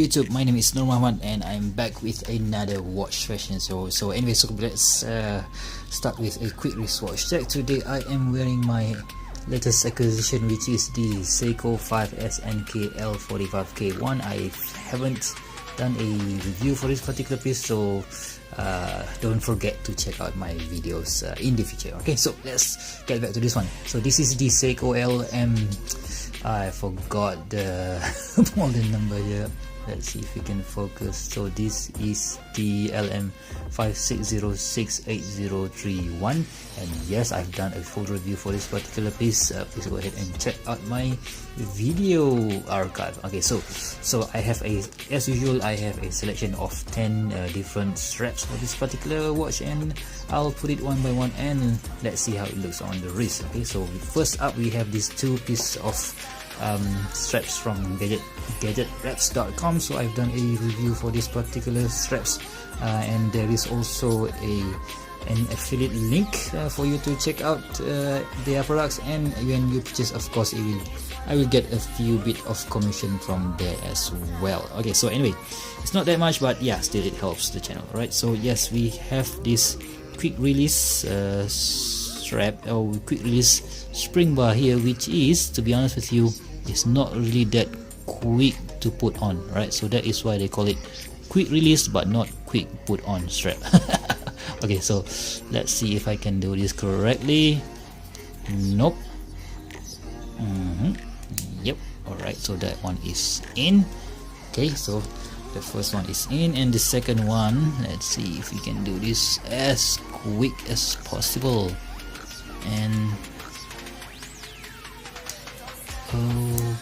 YouTube, my name is Nur Muhammad and I'm back with another watch fashion. So let's start with a quick wrist watch check. Today I am wearing my latest acquisition, which is the Seiko 5SNK L45K1. I haven't done a review for this particular piece, so don't forget to check out my videos in the future. Okay, so let's get back to this one. So this is the Seiko LM. I forgot the model number here. Let's see if we can focus. So this is the LM 5606803 and yes, I've done a full review for this particular piece. Please go ahead and check out my video archive. Okay, so I have as usual, I have a selection of 10 different straps for this particular watch, and I'll put it one by one and let's see how it looks on the wrist. Okay, so first up we have these two pieces of straps from GadgetWraps.com. So I've done a review for this particular straps, and there is also an affiliate link for you to check out their products, and when you purchase, of course, I will get a few bit of commission from there as well. Okay, so anyway, it's not that much, but yeah, still it helps the channel, right? So yes, we have this quick release strap or quick release spring bar here, which is, to be honest with you, is not really that quick to put on, right? So that is why they call it quick release but not quick put on strap. Okay, so let's see if I can do this correctly. Nope. Yep. Alright, so that one is in. Okay, so the first one is in, and the second one, let's see if we can do this as quick as possible. And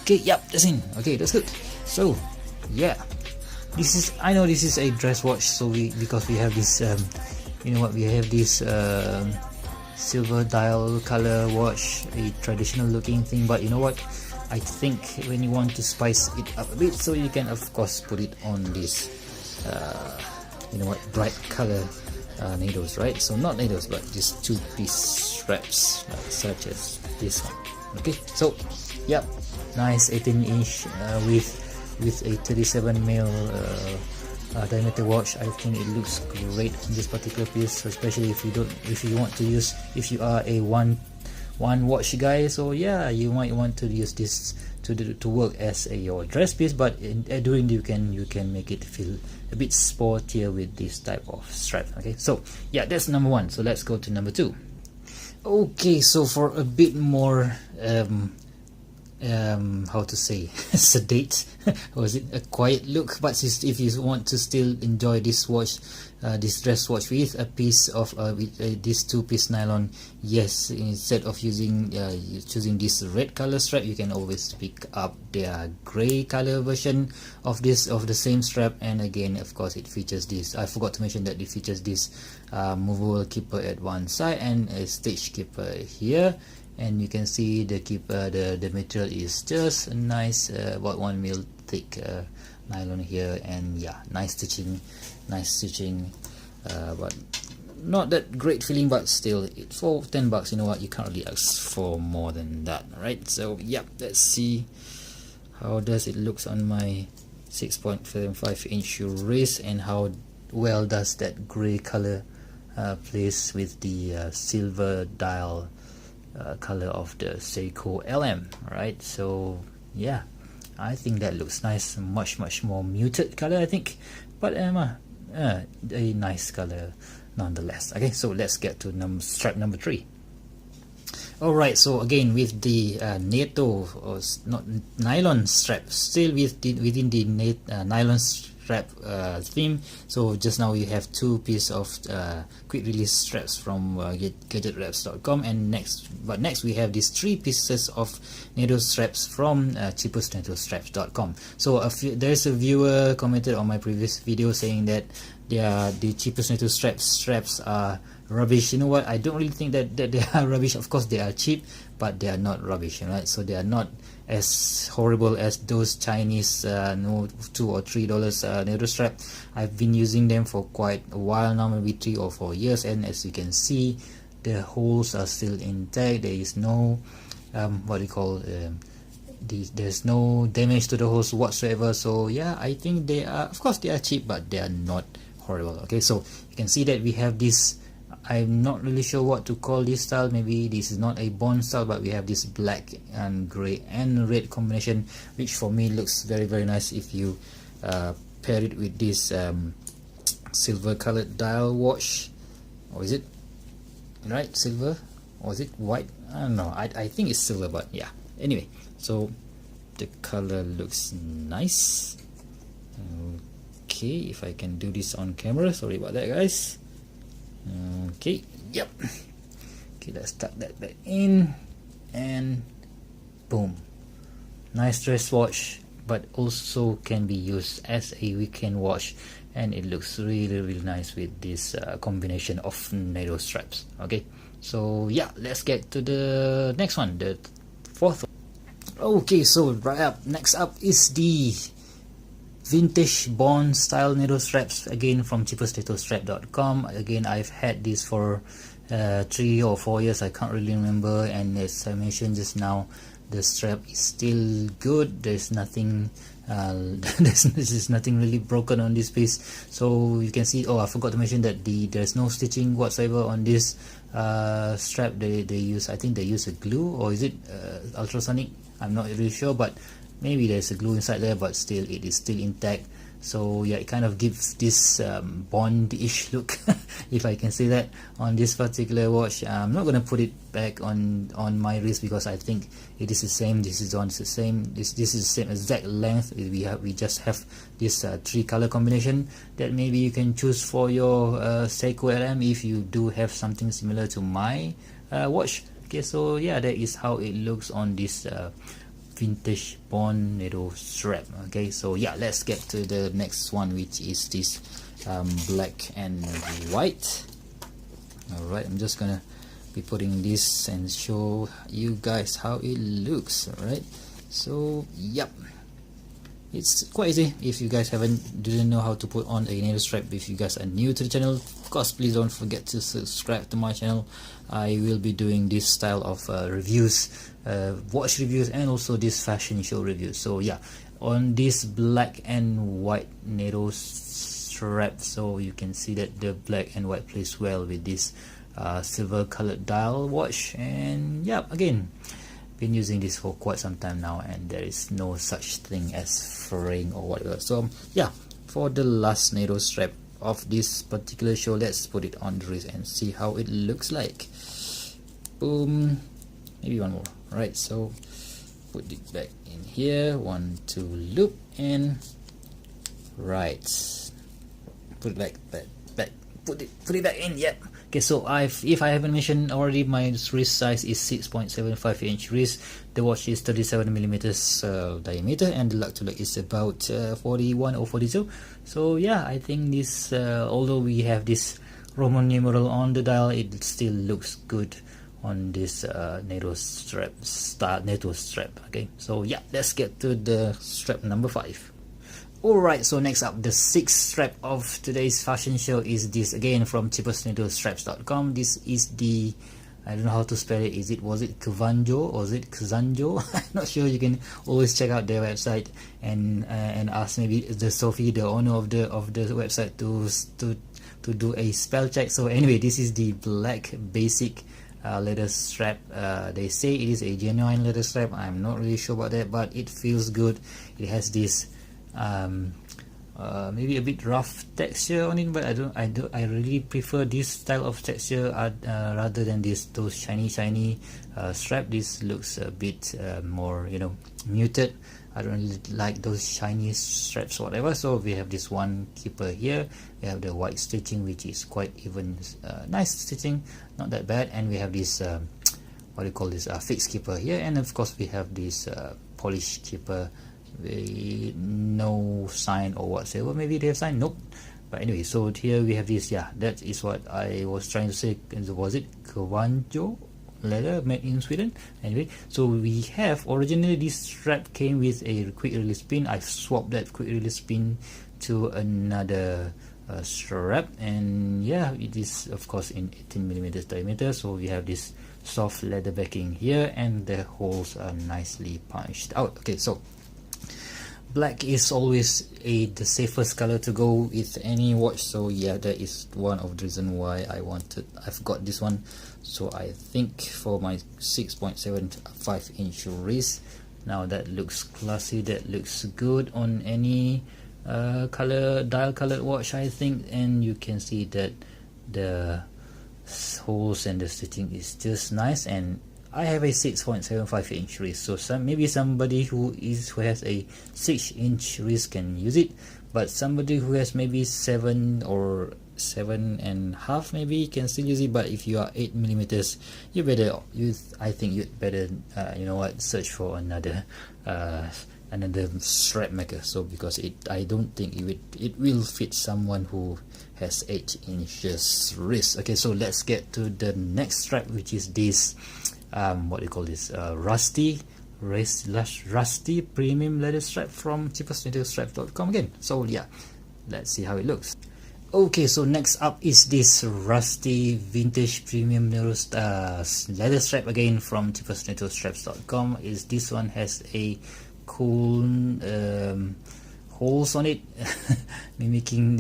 okay, yep, that's in. Okay, that's good. So yeah, I know this is a dress watch, so because we have this you know what, we have this silver dial color watch, a traditional looking thing, but you know what, I think when you want to spice it up a bit, so you can of course put it on this you know what, bright color needles, right? So not needles, but just two-piece straps, such as this one. Okay, so yep, nice 18-inch with a 37mm diameter watch. I think it looks great on this particular piece, especially if you are a one watch guy. So yeah, you might want to use this to work as your dress piece, but during you can make it feel a bit sportier with this type of strap. Okay, so yeah, that's number one. So let's go to number two. Okay, so for a bit more how to say, sedate, or is it a quiet look, but if you want to still enjoy this watch, this dress watch with a piece of this two-piece nylon, yes, instead of choosing this red color strap, you can always pick up their gray color version of the same strap. And again, of course, it features this, I forgot to mention that it features this movable keeper at one side and a stitch keeper here. And you can see the keeper, the material is just a nice about 1 mil thick nylon here, and yeah, nice stitching, but not that great feeling, but still, for 10 bucks, you know what, you can't really ask for more than that, right? So yeah, let's see how does it looks on my 6.75-inch wrist, and how well does that gray color plays with the silver dial color of the Seiko LM, right? So yeah, I think that looks nice, much more muted color, I think, but a nice color nonetheless. Okay, so let's get to strap number 3. Alright, so again with the Nato, or not nylon strap, still within the nylon strap theme. So just now you have two pieces of quick release straps from GadgetWraps.com, and next we have these 3 pieces of Nato straps from cheapestnatostraps.com. So there's a viewer commented on my previous video saying that the cheapest Nato straps are rubbish. You know what, I don't really think that they are rubbish. Of course they are cheap, but they are not rubbish, right? So they are not as horrible as those Chinese $2 or $3 Nato strap. I've been using them for quite a while now, maybe 3 or 4 years, and as you can see, the holes are still intact. There is no what we call there's no damage to the hose whatsoever. So yeah, I think they are, of course they are cheap, but they are not horrible. Okay, so you can see that we have this, I'm not really sure what to call this style. Maybe this is not a bond style, but we have this black and gray and red combination, which for me looks very nice if you pair it with this silver colored dial watch. Or is it right, silver, or is it white? I don't know, I think it's silver, but yeah, anyway, so the color looks nice. Okay, if I can do this on camera, sorry about that guys. Okay, yep. Okay, let's tuck that back in, and boom, nice dress watch, but also can be used as a weekend watch, and it looks really nice with this combination of Nato straps. Okay, so yeah, let's get to the next one, the fourth one. Okay, so right up, next up is the vintage bond style Nato straps, again from cheapestnatostrap.com. Again, I've had this for 3 or 4 years, I can't really remember, and as I mentioned just now, the strap is still good. There's nothing there's nothing really broken on this piece. So you can see, oh, I forgot to mention that there's no stitching whatsoever on this strap. They use, I think they use a glue, or is it ultrasonic, I'm not really sure, but maybe there's a glue inside there, but still it is still intact. So yeah, it kind of gives this bond-ish look if I can say that on this particular watch. I'm not gonna put it back on my wrist because I think it is the same. This is on the same, this is the same exact length. We just have this 3 color combination that maybe you can choose for your Seiko LM if you do have something similar to my watch. Okay, so yeah, that is how it looks on this vintage bond Nato strap. Okay, so yeah, let's get to the next one, which is this black and white. Alright, I'm just gonna be putting this and show you guys how it looks. Alright, so yep, it's quite easy. If you guys didn't know how to put on a Nato strap, if you guys are new to the channel, of course please don't forget to subscribe to my channel. I will be doing this style of reviews, watch reviews, and also this fashion show reviews. So yeah, on this black and white Nato strap, so you can see that the black and white plays well with this silver colored dial watch. And yeah, again, been using this for quite some time now, and there is no such thing as fraying or whatever. So yeah, for the last Nato strap of this particular show, let's put it on the wrist and see how it looks like. Boom, maybe one more. Right, so put it back in here, 1 2 loop, and right, put it back, put it back in. Yep. Okay, so if I haven't mentioned already, my wrist size is 6.75 inch wrist. The watch is 37 millimeters diameter, and the lug to lug is about 41 or 42. So yeah, I think this, although we have this Roman numeral on the dial, it still looks good on this Nato strap. Okay, so yeah, let's get to the strap number 5. Alright, so next up, the 6th strap of today's fashion show is this, again from cheapestnatostraps.com. This is the, I don't know how to spell it. Was it Kvanjo or is it Kzanjo? I'm not sure. You can always check out their website and ask maybe the Sophie, the owner of the website, to do a spell check. So anyway, this is the black basic leather strap. They say it is a genuine leather strap. I'm not really sure about that, but it feels good. It has this maybe a bit rough texture on it, but I really prefer this style of texture rather than those shiny strap. This looks a bit more, you know, muted. I don't really like those shiny straps or whatever. So we have this one keeper here. We have the white stitching, which is quite even, nice stitching, not that bad. And we have this what do you call this, fixed keeper here, and of course we have this polished keeper. No sign or whatsoever. Maybe they have sign, nope. But anyway, so here we have this. Yeah, that is what I was trying to say. Was it Kvanjo leather made in Sweden? Anyway, so we have, originally this strap came with a quick release pin. I've swapped that quick release pin to another strap, and yeah, it is of course in 18 millimeters diameter. So we have this soft leather backing here, and the holes are nicely punched out. Okay, so black is always the safest color to go with any watch, so yeah, that is one of the reasons why I've got this one. So I think for my 6.75 inch wrist, now that looks classy, that looks good on any dial colored watch, I think. And you can see that the holes and the stitching is just nice, and I have a 6.75 inch wrist, so maybe somebody who has a 6-inch wrist can use it, but somebody who has maybe 7 or 7.5 maybe can still use it. But if you are 8mm, you better I think you'd better you know what, search for another strap maker. So because I don't think it will fit someone who has 8 inches wrist. Okay, so let's get to the next strap, which is this what do you call this, rusty premium leather strap from cheapestnettostraps.com again. So yeah, let's see how it looks. Okay, so next up is this rusty vintage premium leather strap again from cheapestnettostraps.com. This one has a cool holes on it mimicking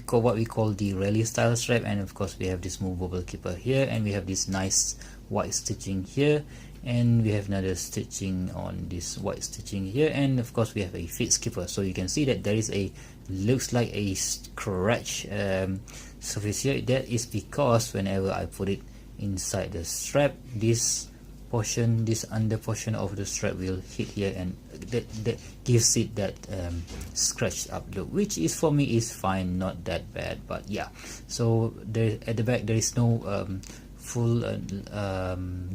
what we call the rally style strap. And of course we have this movable keeper here, and we have this nice white stitching here, and we have another stitching on this white stitching here, and of course we have a fixed keeper. So you can see that there is looks like a scratch surface here. That is because whenever I put it inside the strap, this under portion of the strap will hit here, and that gives it that scratched up look, which is for me is fine, not that bad. But yeah, so there at the back there is no full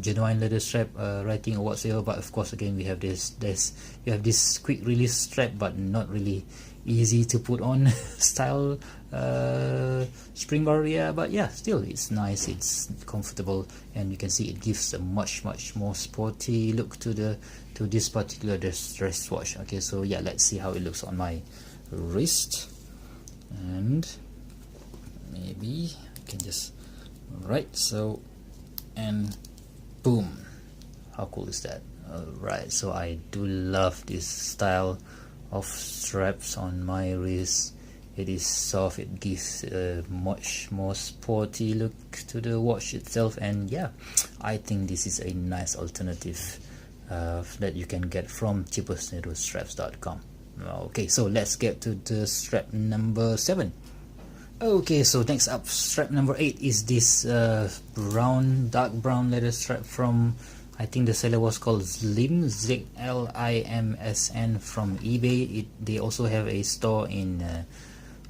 genuine leather strap writing or whatsoever. But of course again we have this quick release strap, but not really easy to put on style spring bar. Yeah, but yeah, still it's nice, it's comfortable, and you can see it gives a much more sporty look to this particular dress watch. Okay, so yeah, let's see how it looks on my wrist, and maybe I can just so, and boom, how cool is that? Alright, so I do love this style of straps on my wrist. It is soft, it gives a much more sporty look to the watch itself, and yeah, I think this is a nice alternative that you can get from cheapestnettostraps.com. Okay, so let's get to the strap number 7. Okay, so next up, strap number 8 is this dark brown leather strap from, I think the seller was called Zlim, ZLIMSN, from eBay. They also have a store in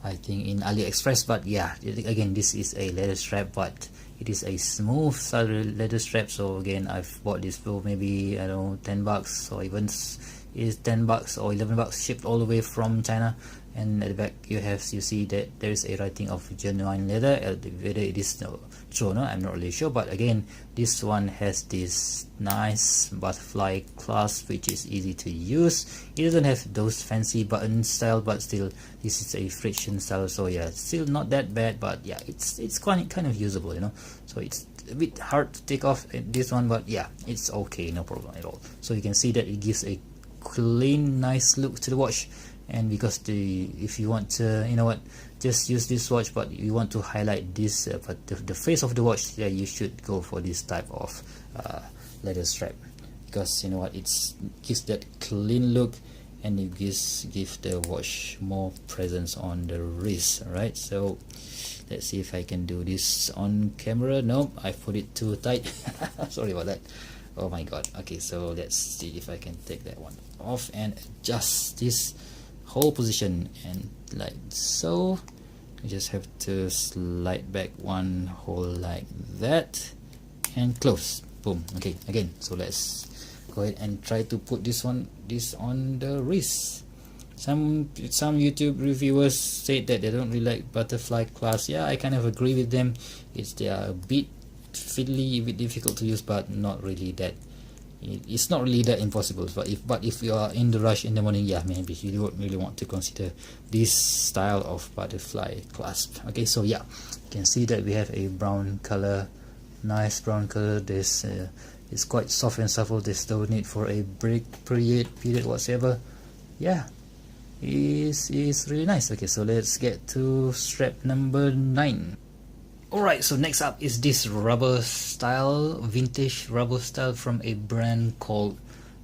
I think in AliExpress. But yeah, again, this is a leather strap, but it is a smooth style leather strap. So again, I've bought this for maybe, I don't know, $10, or even is $10 or $11 shipped all the way from China. And at the back you see that there is a writing of genuine leather. Whether it is true or not, I'm not really sure. But again, this one has this nice butterfly clasp, which is easy to use. It doesn't have those fancy button style, but still this is a friction style. So yeah, it's still not that bad, but yeah, it's kind of usable, you know. So it's a bit hard to take off this one, but yeah, it's okay, no problem at all. So you can see that it gives a clean, nice look to the watch. And because if you want to, you know what, just use this watch, but you want to highlight this but the face of the watch, yeah, you should go for this type of leather strap, because you know what, it gives that clean look, and it gives the watch more presence on the wrist. Alright, so let's see if I can do this on camera. Nope, I put it too tight. Sorry about that. Oh my god. Okay, so let's see if I can take that one off and adjust this whole position, and like so. You just have to slide back one hole like that and close. Boom. Okay, again, so let's go ahead and try to put this on the wrist. Some YouTube reviewers said that they don't really like butterfly clasp. Yeah, I kind of agree with them. They are a bit fiddly, a bit difficult to use, but not really that. It's not really that impossible. But if you are in the rush in the morning, yeah, maybe you don't really want to consider this style of butterfly clasp. Okay, so yeah, you can see that we have a brown color nice brown color. This it's quite soft and supple. There's no need for a break period whatsoever. Yeah, is really nice. Okay, so let's get to strap number 9. Alright, so next up is this rubber style, vintage rubber style from a brand called,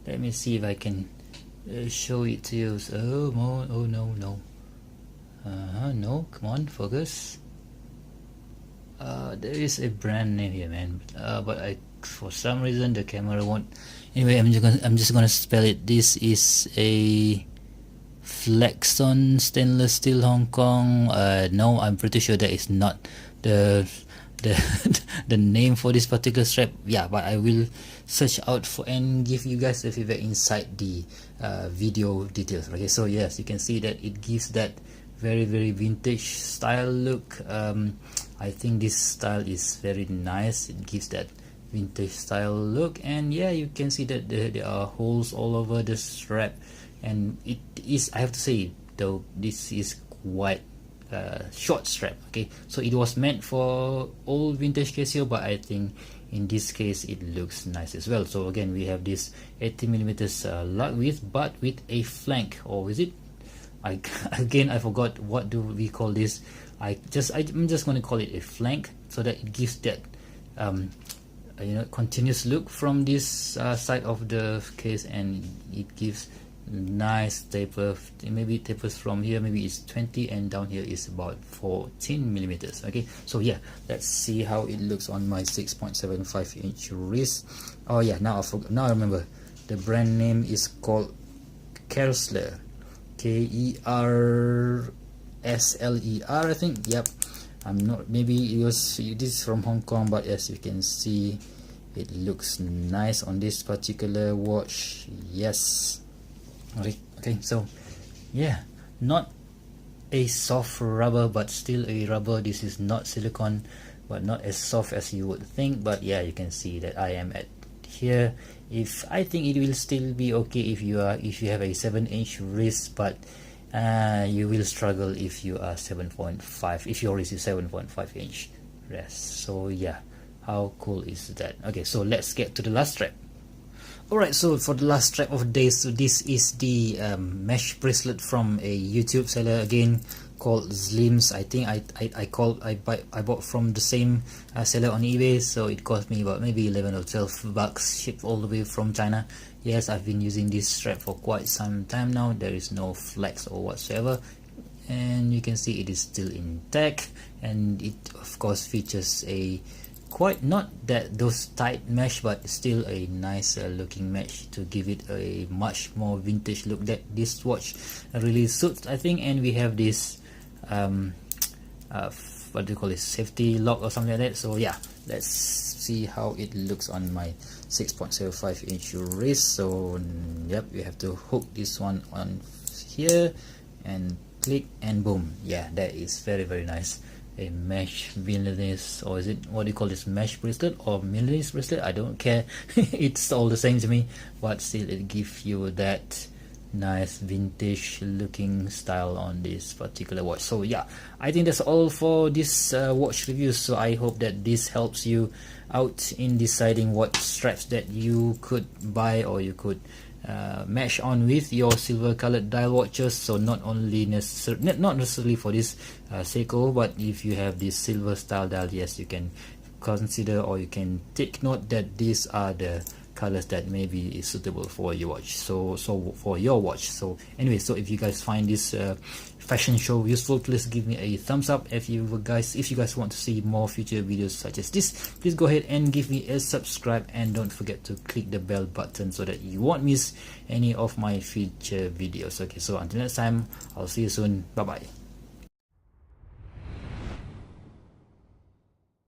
let me see if I can show it to you. So, oh no, no, come on, focus. There is a brand name here, man, but for some reason the camera won't. Anyway, I'm just gonna spell it. This is a Flexon stainless steel Hong Kong. No, I'm pretty sure that is not the the name for this particular strap. Yeah, but I will search out for and give you guys the feedback inside the video details. Okay, so yes, you can see that it gives that very vintage style look. I think this style is very nice. It gives that vintage style look, and yeah, you can see that there are holes all over the strap, and it is, I have to say though, this is quite short strap. Okay, so it was meant for old vintage Casio, but I think in this case it looks nice as well. So again, we have this 80mm lug width, but with a flank, or is it, I forgot what do we call this. I'm just going to call it a flank, so that it gives that continuous look from this side of the case, and it gives nice taper. Maybe tapers from here, maybe it's 20, and down here is about 14mm. Okay, so yeah, let's see how it looks on my 6.75 inch wrist. Oh yeah, now I remember the brand name is called Kreisler, Kersler, I think. Yep, I'm not, maybe this is from Hong Kong, but as you can see, it looks nice on this particular watch. Yes. Okay, so yeah, not a soft rubber, but still a rubber. This is not silicone, but not as soft as you would think. But yeah, you can see that I am at here. I think it will still be okay if you have a 7-inch wrist, but you will struggle if you are 7.5, if your wrist is 7.5 inch wrist. So yeah, how cool is that? Okay, so let's get to the last strap. Alright, so for the last strap of the day, so this is the mesh bracelet from a YouTube seller again called Slims. I think I bought from the same seller on eBay, so it cost me about maybe 11 or 12 bucks shipped all the way from China. Yes, I've been using this strap for quite some time now. There is no flex or whatsoever, and you can see it is still intact, and it of course features a quite, not that those tight mesh, but still a nice looking mesh to give it a much more vintage look that this watch really suits, I think. And we have this what do you call it, safety lock or something like that. So yeah, let's see how it looks on my 6.75 inch wrist. So yep, you have to hook this one on here and click, and boom, yeah, that is very nice. A mesh Milanese, or is it, what do you call this, mesh bracelet or Milanese bracelet? I don't care. It's all the same to me, but still it gives you that nice vintage looking style on this particular watch. So yeah, I think that's all for this watch review. So I hope that this helps you out in deciding what straps that you could buy, or you could match on with your silver colored dial watches. So not necessarily for this Seiko, but if you have this silver style dial, yes, you can consider, or you can take note that these are the colors that maybe is suitable for your watch. So for your watch. So anyway, so if you guys find this fashion show useful, please give me a thumbs up. If you guys want to see more future videos such as this, please go ahead and give me a subscribe, and don't forget to click the bell button so that you won't miss any of my future videos. Okay, so until next time, I'll see you soon. Bye bye.